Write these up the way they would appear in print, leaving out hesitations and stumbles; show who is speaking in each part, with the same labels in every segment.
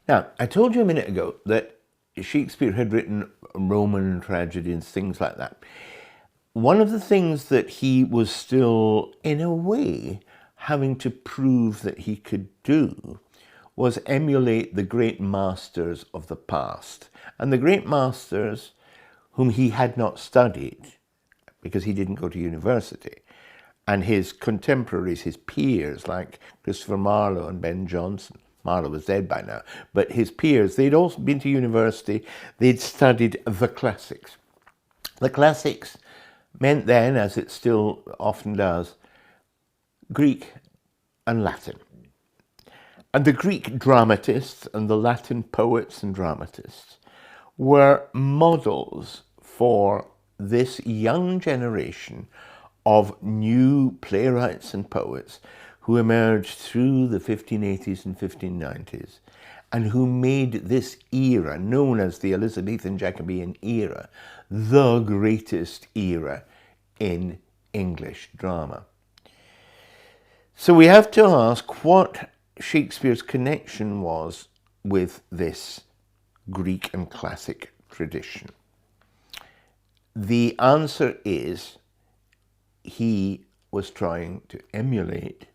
Speaker 1: Now, I told you a minute ago that Shakespeare had written Roman tragedy and things like that. One of the things that he was still, in a way, having to prove that he could do was emulate the great masters of the past. And the great masters whom he had not studied, because he didn't go to university, and his contemporaries, his peers, like Christopher Marlowe and Ben Jonson. Marlowe was dead by now, but his peers, they'd all been to university, they'd studied the classics. The classics meant then, as it still often does, Greek and Latin. And the Greek dramatists and the Latin poets and dramatists were models for this young generation of new playwrights and poets who emerged through the 1580s and 1590s and who made this era, known as the Elizabethan Jacobean era, the greatest era in English drama. So we have to ask what Shakespeare's connection was with this Greek and classic tradition. The answer is he was trying to emulate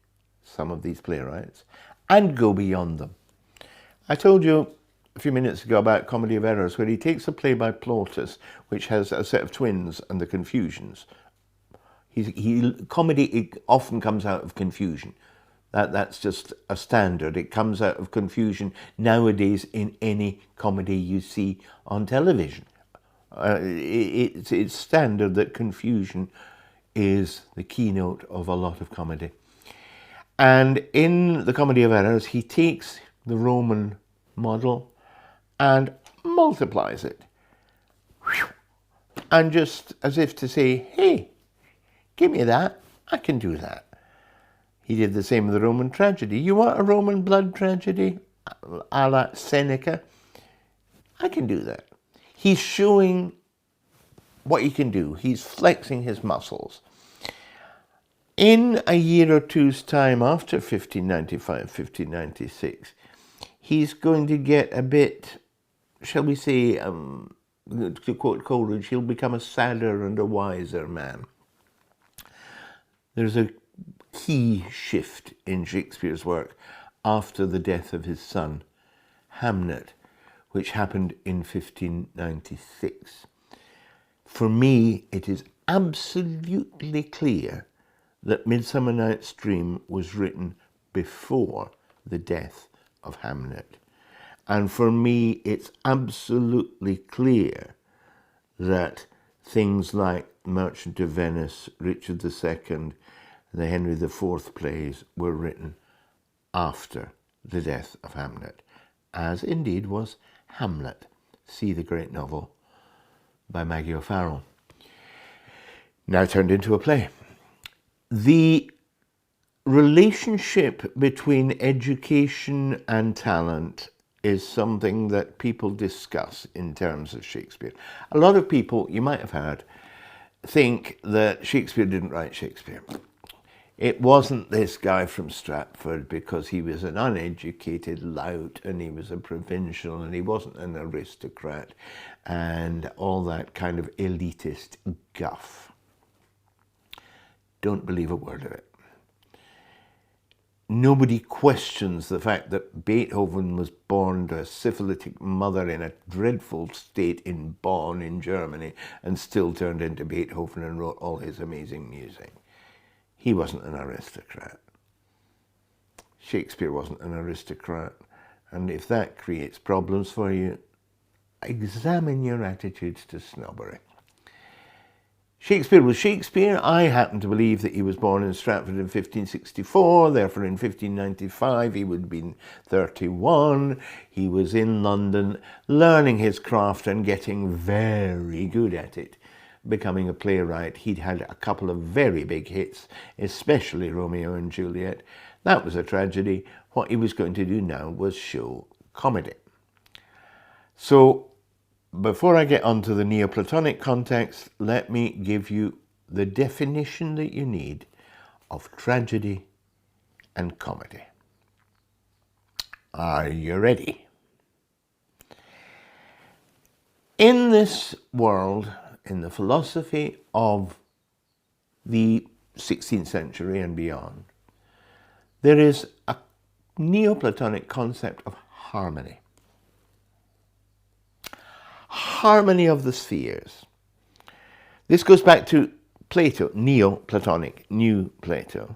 Speaker 1: some of these playwrights and go beyond them. I told you a few minutes ago about Comedy of Errors, where he takes a play by Plautus, which has a set of twins and the confusions. Comedy, it often comes out of confusion. That's just a standard. It comes out of confusion nowadays in any comedy you see on television. It's standard that confusion is the keynote of a lot of comedy. And in the Comedy of Errors, he takes the Roman model and multiplies it. And just as if to say, hey, give me that, I can do that. He did the same with the Roman tragedy. You want a Roman blood tragedy, a la Seneca? I can do that. He's showing what he can do. He's flexing his muscles. In a year or two's time after 1595, 1596, he's going to get a bit, shall we say, to quote Coleridge, he'll become a sadder and a wiser man. There's a key shift in Shakespeare's work after the death of his son, Hamnet, which happened in 1596. For me, it is absolutely clear that Midsummer Night's Dream was written before the death of Hamnet. And for me, it's absolutely clear that things like Merchant of Venice, Richard II, the Henry IV plays were written after the death of Hamnet, as indeed was Hamlet. See the great novel by Maggie O'Farrell, now turned into a play. The relationship between education and talent is something that people discuss in terms of Shakespeare. A lot of people, you might have heard, think that Shakespeare didn't write Shakespeare. It wasn't this guy from Stratford because he was an uneducated lout and he was a provincial and he wasn't an aristocrat and all that kind of elitist guff. Don't believe a word of it. Nobody questions the fact that Beethoven was born to a syphilitic mother in a dreadful state in Bonn in Germany and still turned into Beethoven and wrote all his amazing music. He wasn't an aristocrat. Shakespeare wasn't an aristocrat. And if that creates problems for you, examine your attitudes to snobbery. Shakespeare was Shakespeare. I happen to believe that he was born in Stratford in 1564, therefore in 1595 he would have been 31. He was in London learning his craft and getting very good at it, becoming a playwright. He'd had a couple of very big hits, especially Romeo and Juliet. That was a tragedy. What he was going to do now was show comedy. So, before I get onto the Neoplatonic context, let me give you the definition that you need of tragedy and comedy. Are you ready? In this world, in the philosophy of the 16th century and beyond, there is a Neoplatonic concept of harmony. Harmony of the spheres. This goes back to Plato, Neoplatonic, New Plato,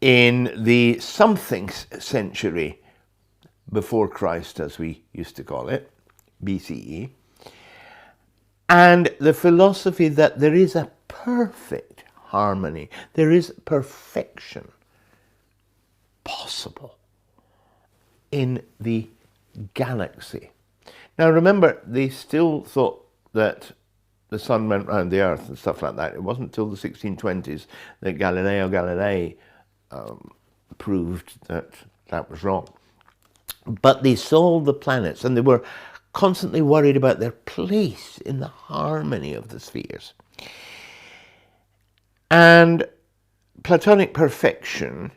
Speaker 1: in the something century before Christ, as we used to call it, BCE, and the philosophy that there is a perfect harmony, there is perfection possible in the galaxy. Now remember, they still thought that the sun went round the earth and stuff like that. It wasn't until the 1620s that Galileo Galilei proved that that was wrong. But they saw the planets and they were constantly worried about their place in the harmony of the spheres. And Platonic perfection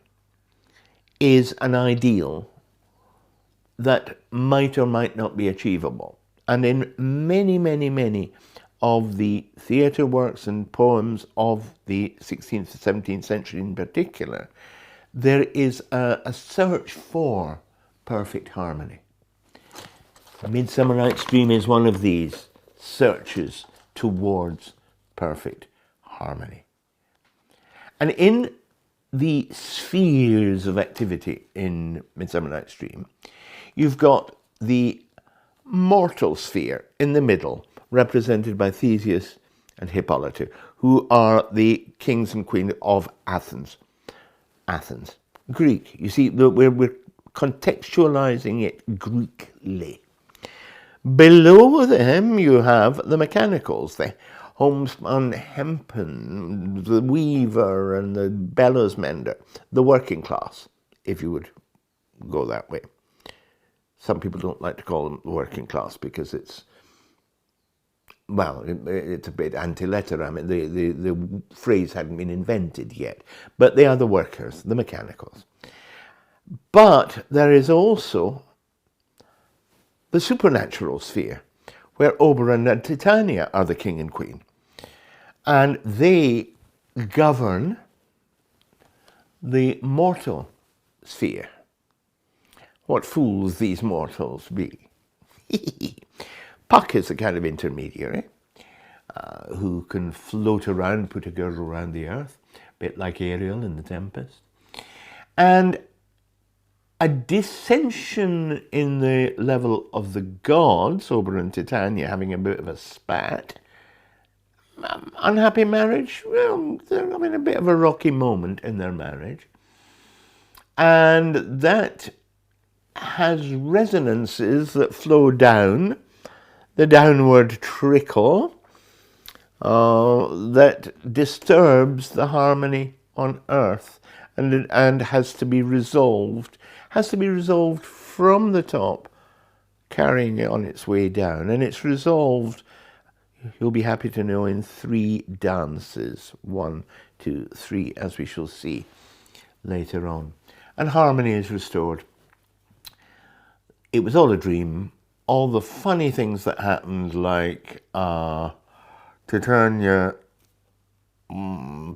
Speaker 1: is an ideal that might or might not be achievable. And in many, many, many of the theatre works and poems of the 16th and 17th century in particular, there is a search for perfect harmony. Midsummer Night's Dream is one of these searches towards perfect harmony. And in the spheres of activity in Midsummer Night's Dream, you've got the mortal sphere in the middle, represented by Theseus and Hippolyta, who are the kings and queen of Athens. Athens, Greek. You see, we're contextualizing it Greekly. Below them you have the mechanicals, the homespun hempen, the weaver and the bellows mender, the working class, if you would go that way. Some people don't like to call them the working class because it's, well, it's a bit anti-letteram. I mean, the phrase hadn't been invented yet, but they are the workers, the mechanicals. But there is also the supernatural sphere, where Oberon and Titania are the king and queen. And they govern the mortal sphere. What fools these mortals be. Puck is a kind of intermediary who can float around, put a girdle around the earth, a bit like Ariel in the Tempest. And a dissension in the level of the gods, Oberon and Titania having a bit of a spat. Unhappy marriage? Well, they're having a bit of a rocky moment in their marriage. And that has resonances that flow down, the downward trickle, that disturbs the harmony on earth and has to be resolved. Has to be resolved from the top, carrying it on its way down. And it's resolved, you'll be happy to know, in 3 dances. 1, 2, 3, as we shall see later on. And harmony is restored. It was all a dream. All the funny things that happened, like Titania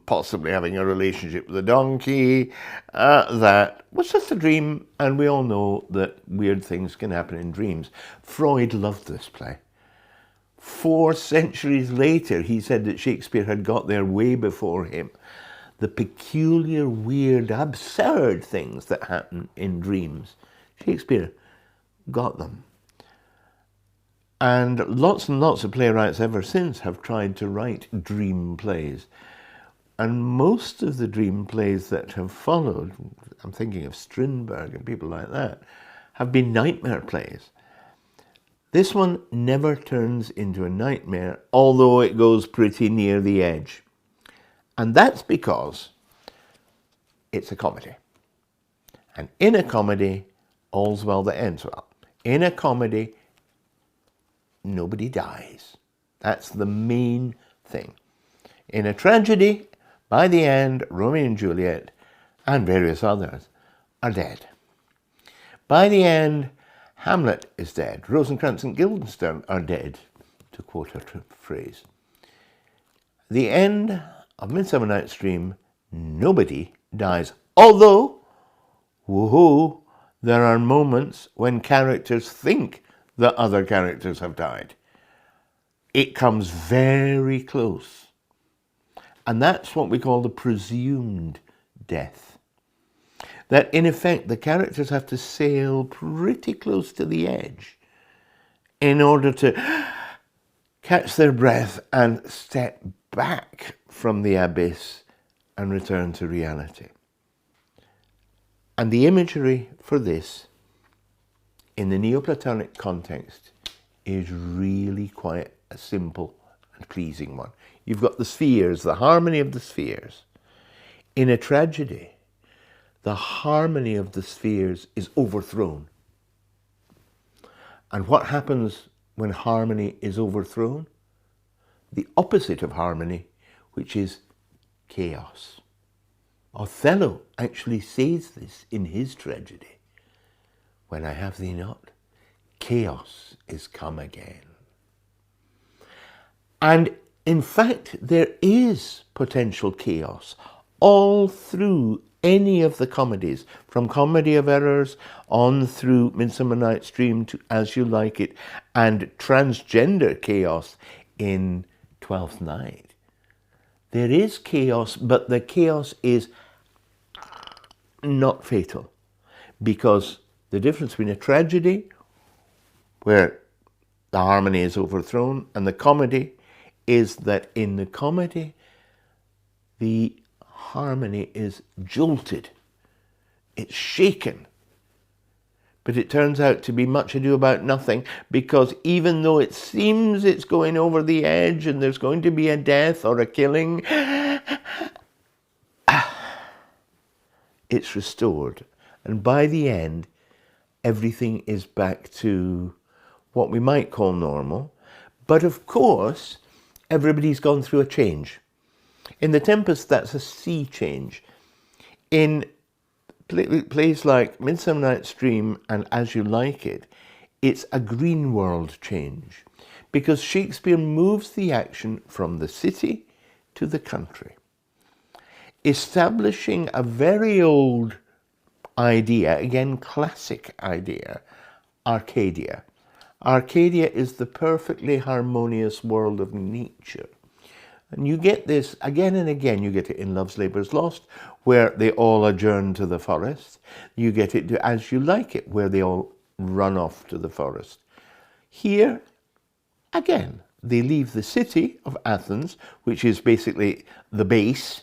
Speaker 1: possibly having a relationship with a donkey, that was just a dream, and we all know that weird things can happen in dreams. Freud loved this play. 4 centuries later, he said that Shakespeare had got there way before him. The peculiar, weird, absurd things that happen in dreams, Shakespeare got them. And lots of playwrights ever since have tried to write dream plays. And most of the dream plays that have followed, I'm thinking of Strindberg and people like that, have been nightmare plays. This one never turns into a nightmare, although it goes pretty near the edge. And that's because it's a comedy. And in a comedy, all's well that ends well. In a comedy, nobody dies. That's the main thing. In a tragedy, by the end, Romeo and Juliet and various others are dead. By the end, Hamlet is dead. Rosencrantz and Guildenstern are dead, to quote a phrase. The end of Midsummer Night's Dream, nobody dies. Although, woohoo, there are moments when characters think that other characters have died. It comes very close. And that's what we call the presumed death. That in effect, the characters have to sail pretty close to the edge in order to catch their breath and step back from the abyss and return to reality. And the imagery for this in the Neoplatonic context is really quite a simple and pleasing one. You've got the spheres, the harmony of the spheres. In a tragedy, the harmony of the spheres is overthrown. And what happens when harmony is overthrown? The opposite of harmony, which is chaos. Othello actually says this in his tragedy. When I have thee not, chaos is come again. And in fact, there is potential chaos all through any of the comedies, from Comedy of Errors on through Midsummer Night's Dream to As You Like It, and transgender chaos in Twelfth Night. There is chaos, but the chaos is not fatal, because the difference between a tragedy, where the harmony is overthrown, and the comedy is that in the comedy, the harmony is jolted. It's shaken. But it turns out to be much ado about nothing, because even though it seems it's going over the edge and there's going to be a death or a killing, it's restored. And by the end, everything is back to what we might call normal. But of course, everybody's gone through a change. In the Tempest, that's a sea change. In plays like Midsummer Night's Dream and As You Like It, it's a green world change, because Shakespeare moves the action from the city to the country, establishing a very old idea, again classic idea, Arcadia. Arcadia is the perfectly harmonious world of nature. And you get this again and again. You get it in Love's Labour's Lost, where they all adjourn to the forest. You get it to As You Like It, where they all run off to the forest. Here, again, they leave the city of Athens, which is basically the base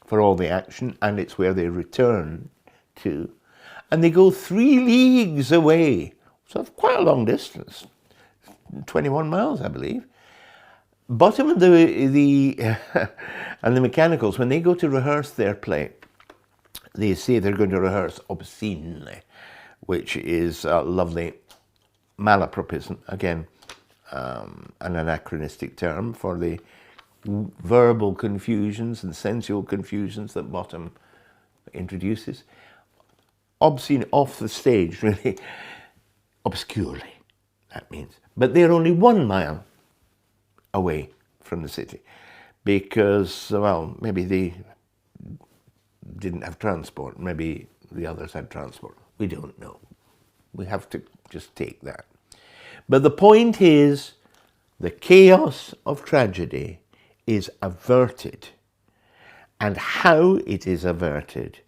Speaker 1: for all the action, and it's where they return to. And they go 3 leagues away, so quite a long distance, 21 miles, I believe. Bottom and the Mechanicals, when they go to rehearse their play, they say they're going to rehearse obscenely, which is a lovely malapropism, again, an anachronistic term for the verbal confusions and sensual confusions that Bottom introduces. Obscene off the stage, really, obscurely, that means. But they're only 1 mile away from the city, because, well, maybe they didn't have transport, maybe the others had transport. We don't know. We have to just take that. But the point is, the chaos of tragedy is averted, and how it is averted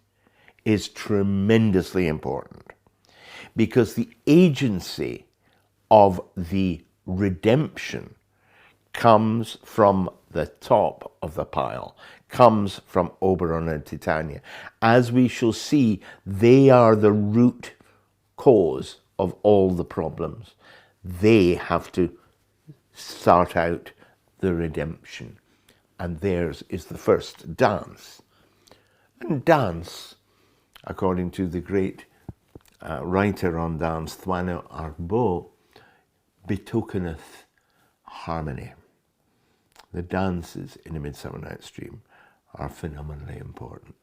Speaker 1: is tremendously important, because the agency of the redemption comes from the top of the pile, comes from Oberon and Titania. As we shall see, they are the root cause of all the problems. They have to start out the redemption, and theirs is the first dance. And dance, according to the great writer on dance, Thoinot Arbeau, betokeneth harmony. The dances in A Midsummer Night's Dream are phenomenally important.